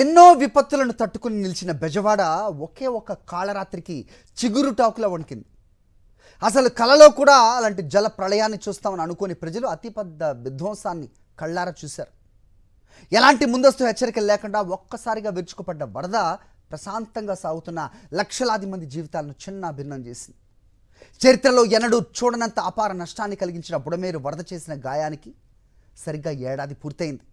ఎన్నో విపత్తులను తట్టుకుని నిలిచిన బెజవాడ ఒకే ఒక కాళరాత్రికి చిగురుటాకులా వణికింది. అసలు కలలో కూడా అలాంటి జల ప్రళయాన్ని చూస్తామని అనుకోని ప్రజలు అతి పెద్ద విధ్వంసాన్ని కళ్ళారా చూశారు. ఎలాంటి ముందస్తు హెచ్చరికలు లేకుండా ఒక్కసారిగా విరుచుకుపడ్డ వరద ప్రశాంతంగా సాగుతున్న లక్షలాది మంది జీవితాలను చిన్న భిన్నం చేసింది. చరిత్రలో ఎన్నడూ చూడనంత అపార నష్టాన్ని కలిగించిన బుడమేరు వరద చేసిన గాయానికి సరిగ్గా ఏడాది పూర్తయింది.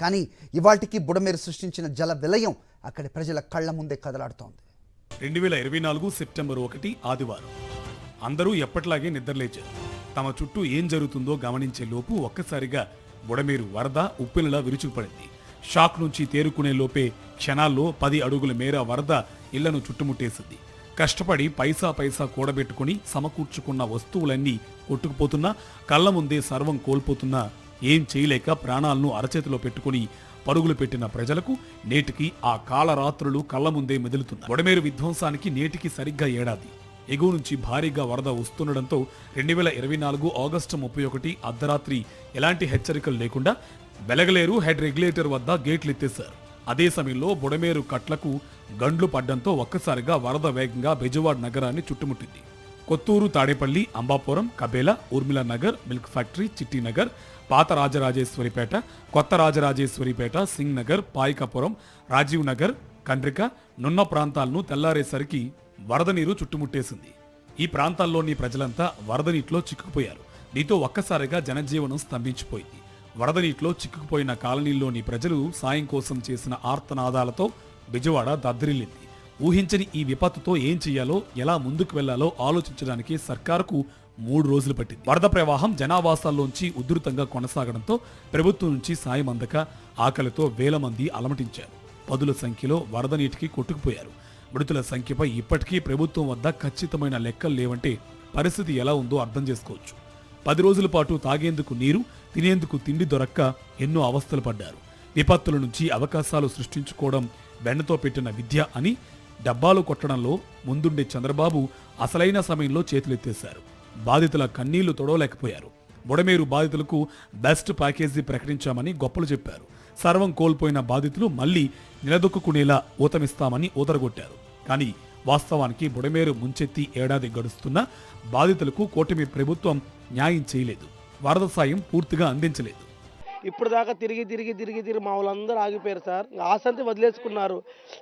కానీ ఇవాటికి బుడమేరు సృష్టించిన జల విలయం అక్కడి ప్రజల కళ్ల ముందే కదలాడుతోంది. 2024 సెప్టెంబర్ 1 ఆదివారం. అందరూ ఎప్పటిలాగే నిద్రలేచారు. తమ చుట్టూ ఏం జరుగుతుందో గమనించే లోపు ఒక్కసారిగా బుడమేరు వరద ఉప్పెనలా విరుచుకుపడింది. షాక్ నుంచి తేరుకునే లోపే క్షణాల్లో 10 అడుగుల మేర వరద ఇళ్లను చుట్టుముట్టేసింది. కష్టపడి పైసా పైసా కూడబెట్టుకుని సమకూర్చుకున్న వస్తువులన్నీ కొట్టుకుపోతున్నా, కళ్ల ముందే సర్వం కోల్పోతున్నా ఏం చేయలేక ప్రాణాలను అరచేతిలో పెట్టుకుని పరుగులు పెట్టిన ప్రజలకు నేటికి ఆ కాలరాత్రులు కళ్ల ముందే మెదులుతున్నాయి. బుడమేరు విధ్వంసానికి నేటికి సరిగ్గా ఏడాది. ఎగువ నుంచి భారీగా వరద వస్తుండటంతో 2024 ఆగస్టు 31 అర్ధరాత్రి ఎలాంటి హెచ్చరికలు లేకుండా వెలగలేరు హెడ్ రెగ్యులేటర్ వద్ద గేట్లు ఎత్తేశారు. అదే సమయంలో బుడమేరు కట్లకు గండ్లు పడ్డంతో ఒక్కసారిగా వరద వేగంగా బెజవాడ నగరాన్ని చుట్టుముట్టింది. కొత్తూరు, తాడేపల్లి, అంబాపురం, కబేలా, ఊర్మిళ నగర్, మిల్క్ ఫ్యాక్టరీ, చిట్టినగర్, పాత రాజరాజేశ్వరిపేట, కొత్త రాజరాజేశ్వరిపేట, సింగ్ నగర్, పాయికాపురం, రాజీవ్ నగర్, కండ్రిక, నున్న ప్రాంతాలను తెల్లారేసరికి వరద నీరు చుట్టుముట్టేసింది. ఈ ప్రాంతాల్లోని ప్రజలంతా వరద నీటిలో చిక్కుకుపోయారు. దీంతో ఒక్కసారిగా జనజీవనం స్తంభించిపోయింది. వరద నీటిలో చిక్కుకుపోయిన కాలనీల్లోని ప్రజలు సాయం కోసం చేసిన ఆర్తనాదాలతో బెజవాడ దద్దరిల్లింది. ఊహించని ఈ విపత్తుతో ఏం చేయాలో, ఎలా ముందుకు వెళ్లాలో ఆలోచించడానికి సర్కారుకు 3 రోజులు పట్టింది. వరద ప్రవాహం జనావాసాల్లోంచి ఉధృతంగా కొనసాగడంతో ప్రభుత్వం నుంచి సాయం అందక ఆకలితో వేల మంది అలమటించారు. పదుల సంఖ్యలో వరద నీటికి కొట్టుకుపోయారు. మృతుల సంఖ్యపై ఇప్పటికీ ప్రభుత్వం వద్ద ఖచ్చితమైన లెక్కలు లేవంటే పరిస్థితి ఎలా ఉందో అర్థం చేసుకోవచ్చు. 10 రోజుల పాటు తాగేందుకు నీరు, తినేందుకు తిండి దొరక్క ఎన్నో అవస్థలు పడ్డారు. విపత్తుల నుంచి అవకాశాలు సృష్టించుకోవడం వెన్నతో పెట్టిన విద్య అని డబ్బాలు కొట్టడంలో ముందుండే చంద్రబాబు అసలైన సమయంలో చేతులెత్తేశారు. బాధితుల కన్నీళ్లు తొడవలేకపోయారు. బుడమేరు బాధితులకు బెస్ట్ ప్యాకేజీ ప్రకటించామని గొప్పలు చెప్పారు. సర్వం కోల్పోయిన బాధితులు మళ్లీ నిలదొక్కునేలా ఊతమిస్తామని ఊదరగొట్టారు. కానీ వాస్తవానికి బుడమేరు ముంచెత్తి ఏడాది గడుస్తున్నా బాధితులకు కూటమి ప్రభుత్వం న్యాయం చేయలేదు. వరద సాయం పూర్తిగా అందించలేదు. ఇప్పుడు దాకా తిరిగి మా వాళ్ళందరూ ఆగిపోయారు సార్. ఆశంతి వదిలేసుకున్నారు.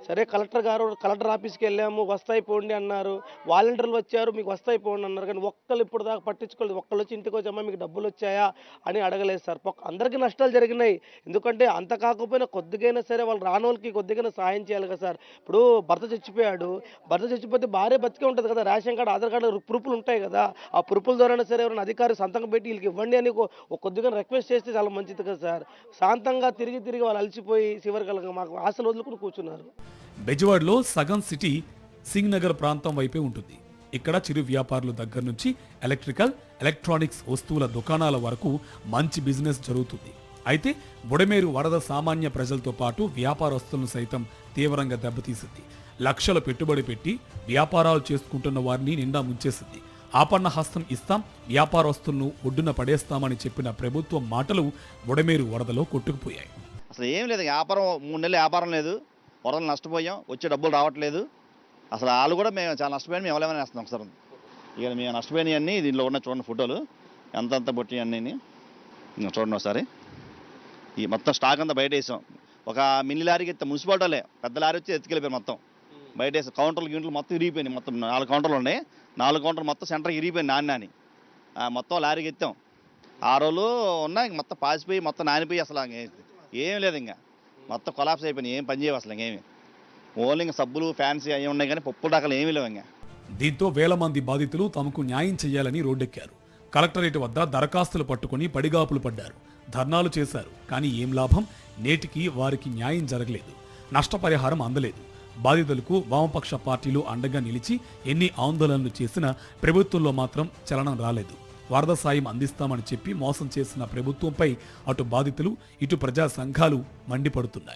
సరే కలెక్టర్ ఆఫీస్కి వెళ్ళాము, వస్తాయి పోండి అన్నారు. వాలంటీర్లు వచ్చారు, మీకు వస్తాయి పోండి అన్నారు. కానీ ఒక్కళ్ళు ఇప్పుడు దాకా పట్టించుకోలేదు. ఒక్కళ్ళు వచ్చి ఇంటికి వచ్చామా మీకు డబ్బులు వచ్చాయా అని అడగలేదు సార్. అందరికీ నష్టాలు జరిగినాయి. ఎందుకంటే అంత కాకపోయినా కొద్దిగైనా సరే వాళ్ళు రాని వాళ్ళకి కొద్దిగైనా సాయం చేయాలి కదా సార్. ఇప్పుడు భర్త చచ్చిపోతే భార్య బతికే ఉంటుంది కదా. రేషన్ కార్డు, ఆధార్ కార్డు ప్రూఫ్లు ఉంటాయి కదా. ఆ ప్రూఫ్ల ద్వారానే సరే ఎవరైనా అధికారి సంతకం పెట్టి వీళ్ళకి ఇవ్వండి అని కొద్దిగా రిక్వెస్ట్ చేస్తే చాలా మంచిది సార్. శాంతంగా తిరిగి వాళ్ళు అలసిపోయి చివరికి మాకు ఆశలు వదులుకుని కూర్చున్నారు. బెజవాడలో సగం సిటీ సింగ్ నగర్ ప్రాంతం వైపే ఉంటుంది. ఇక్కడ చిరు వ్యాపారుల దగ్గర నుంచి ఎలక్ట్రానిక్స్ వస్తువుల దుకాణాల వరకు మంచి బిజినెస్ జరుగుతుంది. అయితే బుడమేరు వరద సామాన్య ప్రజలతో పాటు వ్యాపారస్తులను సైతం తీవ్రంగా దెబ్బతీసింది. లక్షల పెట్టుబడి పెట్టి వ్యాపారాలు చేసుకుంటున్న వారిని నిండా ముంచేసింది. ఆపన్న హస్తం ఇస్తాం, వ్యాపారస్తులను ఒడ్డున పడేస్తామని చెప్పిన ప్రభుత్వం మాటలు బుడమేరు వరదలో కొట్టుకుపోయాయి. అసలు ఏం లేదు, వ్యాపారం 3 నెలలు వ్యాపారం లేదు, వరదలు నష్టపోయాం, వచ్చే డబ్బులు రావట్లేదు. అసలు వాళ్ళు కూడా మేము చాలా నష్టపోయాం. మేము ఎవరేమైనా వేస్తున్నాం సార్. ఇక మేము నష్టపోయినవి అన్నీ దీనిలో ఉన్న చూడండి ఫోటోలు ఎంత బొట్టి అన్నీ చూడండి ఒకసారి. ఈ మొత్తం స్టాక్ అంతా బయట వేసాం. ఒక మినీ లారీకి ఎత్తే మున్సిపాలిటీలే పెద్ద లారీ వచ్చి ఎత్తుకెళ్ళిపోయారు. మొత్తం బయట వేసాం. కౌంటర్లు మొత్తం ఇరిగిపోయినాయి. మొత్తం 4 కౌంటర్లు ఉన్నాయి. 4 కౌంటర్లు మొత్తం సెంటర్కి ఇరిగిపోయింది. నాని మొత్తం లారీకి ఎత్తాం. 6 రోజులు ఉన్నాయి. మొత్తం పాసిపోయి మొత్తం నానిపోయి అసలు ఏం లేదు. ఇంకా మొత్తం కొలాప్స్ అయిపోయినాయి. ఏం పని చేయవు అసలు. ఇంకేమి ఓన్లీ ఇంకా సబ్బులు, ఫ్యాన్సీ అవి ఉన్నాయి కానీ పప్పుల దాకా ఏమీ లేవు. ఇంకా దీంతో వేల మంది బాధితులు తమకు న్యాయం చేయాలని రోడ్డెక్కారు. కలెక్టరేట్ వద్ద దరఖాస్తులు పట్టుకుని పడిగాపులు పడ్డారు. ధర్నాలు చేశారు. కానీ ఏం లాభం? నేటికి వారికి న్యాయం జరగలేదు. నష్టపరిహారం అందలేదు. బాధితులకు వామపక్ష పార్టీలు అండగా నిలిచి ఎన్ని ఆందోళనలు చేసినా ప్రభుత్వంలో మాత్రం చలనం రాలేదు. వరద సాయం అందిస్తామని చెప్పి మోసం చేసిన ప్రభుత్వంపై అటు బాధితులు, ఇటు ప్రజా సంఘాలు మండిపడుతున్నాయి.